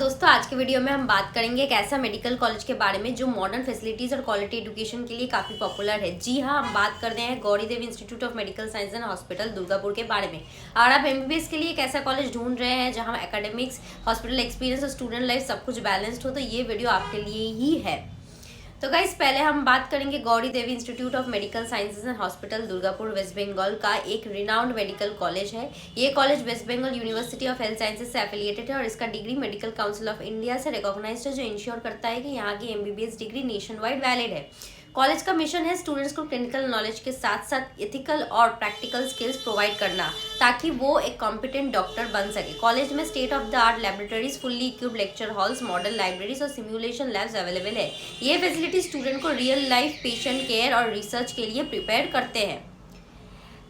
दोस्तों, आज के वीडियो में हम बात करेंगे एक ऐसा मेडिकल कॉलेज के बारे में जो मॉडर्न फैसिलिटीज और क्वालिटी एजुकेशन के लिए काफ़ी पॉपुलर है। जी हाँ, हम बात कर रहे हैं Gauri Devi institute of medical science and hospital Durgapur के बारे में। अगर आप एमबीबीएस के लिए एक ऐसा कॉलेज ढूंढ रहे हैं जहाँ एकेडमिक्स, हॉस्पिटल एक्सपीरियंस और स्टूडेंट लाइफ सब कुछ बैलेंस्ड हो, तो ये वीडियो आपके लिए ही है। तो गाइस, पहले हम बात करेंगे Gauri Devi institute of medical sciences and hospital Durgapur west Bengal का एक रिनाउंड मेडिकल कॉलेज है। ये college west Bengal university of health sciences से एफिलिएटेड है और इसका degree medical council of India से रिकॉग्नाइज्ड है, जो इंश्योर करता है कि यहाँ की MBBS degree nationwide valid है। कॉलेज का मिशन है स्टूडेंट्स को क्लिनिकल नॉलेज के साथ साथ एथिकल और प्रैक्टिकल स्किल्स प्रोवाइड करना, ताकि वो एक कॉम्पिटेंट डॉक्टर बन सके। कॉलेज में state of the art laboratories, fully equipped lecture halls, model libraries और सिमुलेशन लैब्स अवेलेबल है। ये फैसिलिटी स्टूडेंट को रियल लाइफ पेशेंट केयर और रिसर्च के लिए प्रिपेयर करते हैं।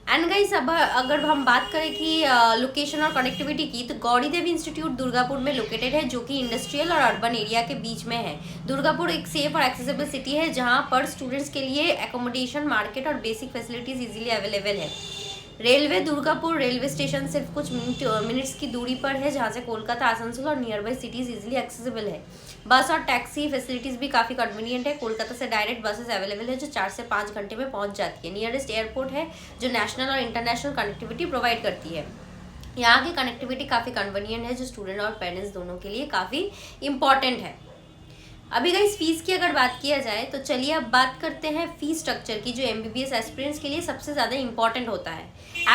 एंड गाइस, अब अगर हम बात करें कि लोकेशन और कनेक्टिविटी की, तो गौरी देवी इंस्टीट्यूट दुर्गापुर में लोकेटेड है, जो कि इंडस्ट्रियल और अर्बन एरिया के बीच में है। दुर्गापुर एक सेफ और एक्सेसिबल सिटी है जहां पर स्टूडेंट्स के लिए एकोमोडेशन, मार्केट और बेसिक फैसिलिटीज इजीली अवेलेबल है। रेलवे दुर्गापुर रेलवे स्टेशन सिर्फ कुछ मिनट्स की दूरी पर है, जहां से कोलकाता, आसनसोल और near by cities easily accessible है। बस और टैक्सी फैसिलिटीज़ भी काफ़ी कन्वीनियंट है। कोलकाता से डायरेक्ट बसेस अवेलेबल है जो 4 से 5 घंटे में पहुंच जाती है। नियरेस्ट एयरपोर्ट है जो नेशनल और इंटरनेशनल कनेक्टिविटी प्रोवाइड करती है। यहाँ की कनेक्टिविटी काफ़ी कन्वीनियंट है, जो स्टूडेंट और पेरेंट्स दोनों के लिए काफ़ी इंपॉर्टेंट है। अभी गाइस, फीस की अगर बात किया जाए तो चलिए अब बात करते हैं फीस स्ट्रक्चर की, जो एमबीबीएस एस्पिरेंट्स के लिए सबसे ज़्यादा इंपॉर्टेंट होता है।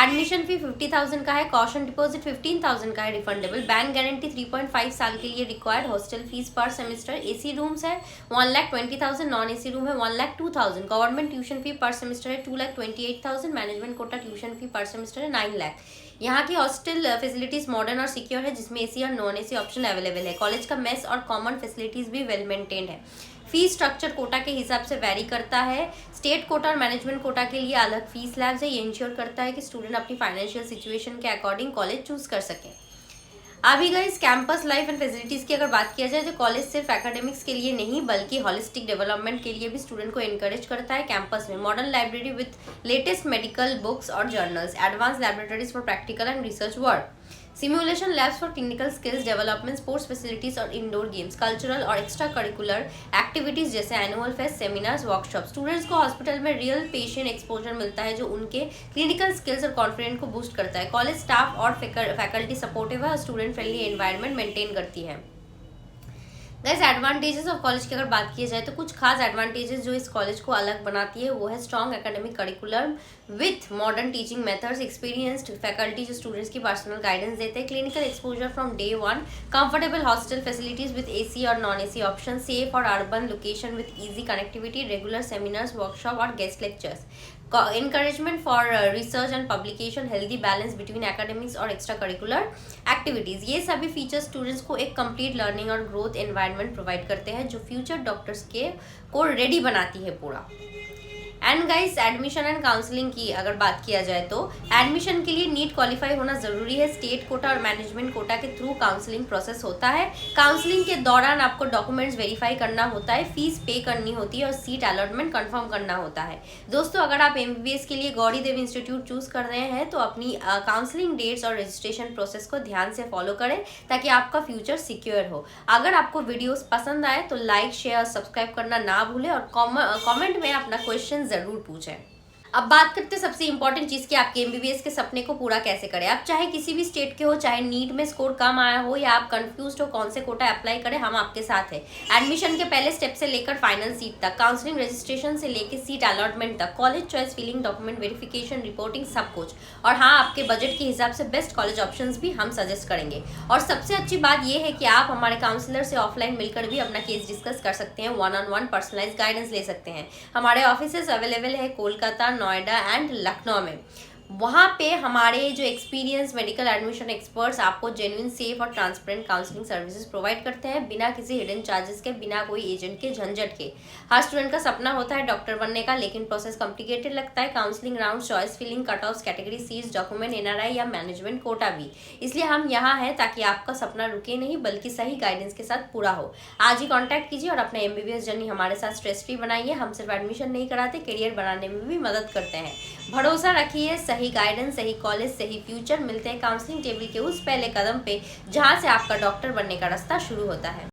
एडमिशन फी 50,000 का है, कॉशन डिपॉजिट 15,000 का है रिफंडेबल, बैंक गारंटी 3.5 साल के लिए रिक्वायर्ड, हॉस्टल फीस पर सेमेस्टर, एसी रूम्स है 1,20,000, नॉन एसी रूम है 1,02,000, गवर्नमेंट ट्यूशन फी पर सेमेस्टर है 2,28,000, मैनेजमेंट कोटा ट्यूशन फी पर सेमेस्टर है 9 लाख। यहाँ की हॉस्टल फैसिलिटीज मॉडर्न और सिक्योर है, जिसमें एसी और नॉन एसी ऑप्शन अवेलेबल है। कॉलेज का मेस और कॉमन फैसिलिटीज भी वेल मेंटेन्ड है। फीस स्ट्रक्चर कोटा के हिसाब से वेरी करता है। स्टेट कोटा और मैनेजमेंट कोटा के लिए अलग फीस स्लैब्स है। ये इंश्योर करता है कि स्टूडेंट अपनी फाइनेंशियल सिचुएशन के अकॉर्डिंग कॉलेज चूज कर सके। अभी guys, campus life and facilities की अगर बात किया जाए तो कॉलेज सिर्फ एकेडमिक्स के लिए नहीं बल्कि हॉलिस्टिक डेवलपमेंट के लिए भी स्टूडेंट को एनकरेज करता है। कैंपस में modern library with latest medical books और journals, advance laboratories for practical and research work, simulation labs for technical skills development, sports facilities और इंडोर गेम्स, कल्चरल और एक्स्ट्रा करिकुलर एक्टिविटीज जैसे annual fest, seminars, workshop. Students को hospital में real patient exposure मिलता है, जो उनके clinical skills और कॉन्फिडेंस को बूस्ट करता है। कॉलेज स्टाफ और फैकल्टी सपोर्टिव है और स्टूडेंट फ्रेंडली एनवायरनमेंट मेंटेन करती है। गाइस, एडवांटेजेस ऑफ कॉलेज की अगर बात की जाए तो कुछ खास एडवांटेजेस जो इस कॉलेज को अलग बनाती है वो है strong academic curriculum with modern teaching methods, experienced faculty जो स्टूडेंट्स की पर्सनल गाइडेंस देते हैं, clinical exposure from day 1, comfortable hostel facilities with AC और नॉन एसी ऑप्शन, सेफ और urban location with easy connectivity, regular seminars, workshop और guest lectures, encouragement for research and publication, healthy balance between academics और extra curricular activities। ये सभी features students को एक complete learning और growth environment provide करते हैं, जो फ्यूचर डॉक्टर्स के को रेडी बनाती है पूरा। And guys, admission and counselling की अगर बात किया जाए तो एडमिशन के लिए नीट क्वालिफाई होना जरूरी है। स्टेट कोटा और मैनेजमेंट कोटा के थ्रू काउंसलिंग प्रोसेस होता है। काउंसलिंग के दौरान आपको डॉक्यूमेंट्स वेरीफाई करना होता है, फीस पे करनी होती है और सीट अलॉटमेंट कंफर्म करना होता है। दोस्तों, अगर आप एमबीबीएस के लिए गौरी देवी इंस्टीट्यूट चूज कर रहे हैं तो अपनी काउंसलिंग डेट्स और रजिस्ट्रेशन प्रोसेस को ध्यान से फॉलो करें, ताकि आपका फ्यूचर सिक्योर हो। अगर आपको वीडियोस पसंद आए तो लाइक, शेयर और सब्सक्राइब करना ना भूलें और कॉमेंट में अपना क्वेश्चन जरूर पूछें। अब बात करते हैं सबसे इंपॉर्टेंट चीज़ की, आपके एमबीबीएस के सपने को पूरा कैसे करें। आप चाहे किसी भी स्टेट के हो, चाहे नीट में स्कोर कम आया हो या आप कंफ्यूज हो कौन से कोटा अप्लाई करें, हम आपके साथ हैं। एडमिशन के पहले स्टेप से लेकर फाइनल सीट तक, काउंसलिंग रजिस्ट्रेशन से लेकर सीट अलॉटमेंट तक, college choice, filling, document verification, reporting, सब कुछ। और हाँ, आपके बजट के हिसाब से बेस्ट कॉलेज ऑप्शंस भी हम सजेस्ट करेंगे। और सबसे अच्छी बात यह है कि आप हमारे काउंसलर से ऑफलाइन मिलकर भी अपना केस डिस्कस कर सकते हैं, 1-on-1 पर्सनलाइज गाइडेंस ले सकते हैं। हमारे ऑफिसेस अवेलेबल है कोलकाता, नोएडा एंड लखनऊ में। वहाँ पे हमारे जो एक्सपीरियंस मेडिकल एडमिशन एक्सपर्ट्स आपको जेन्युइन, सेफ और ट्रांसपेरेंट काउंसलिंग सर्विसेज प्रोवाइड करते हैं, बिना किसी हिडन चार्जेस के, बिना कोई एजेंट के झंझट के। हर स्टूडेंट का सपना होता है डॉक्टर बनने का, लेकिन प्रोसेस कॉम्प्लिकेटेड लगता है। Counselling round, choice filling, cut off, category seats, document, NRI या मैनेजमेंट कोटा भी। इसलिए हम यहाँ हैं ताकि आपका सपना रुके नहीं बल्कि सही गाइडेंस के साथ पूरा हो। आज ही कॉन्टैक्ट कीजिए और अपना एमबीबीएस जर्नी हमारे साथ स्ट्रेस फ्री बनाइए। हम सिर्फ एडमिशन नहीं कराते, करियर बनाने में भी मदद करते हैं। भरोसा रखिए, सही गाइडेंस, सही कॉलेज, सही फ्यूचर। मिलते हैं काउंसलिंग टेबल के उस पहले कदम पे जहाँ से आपका डॉक्टर बनने का रास्ता शुरू होता है।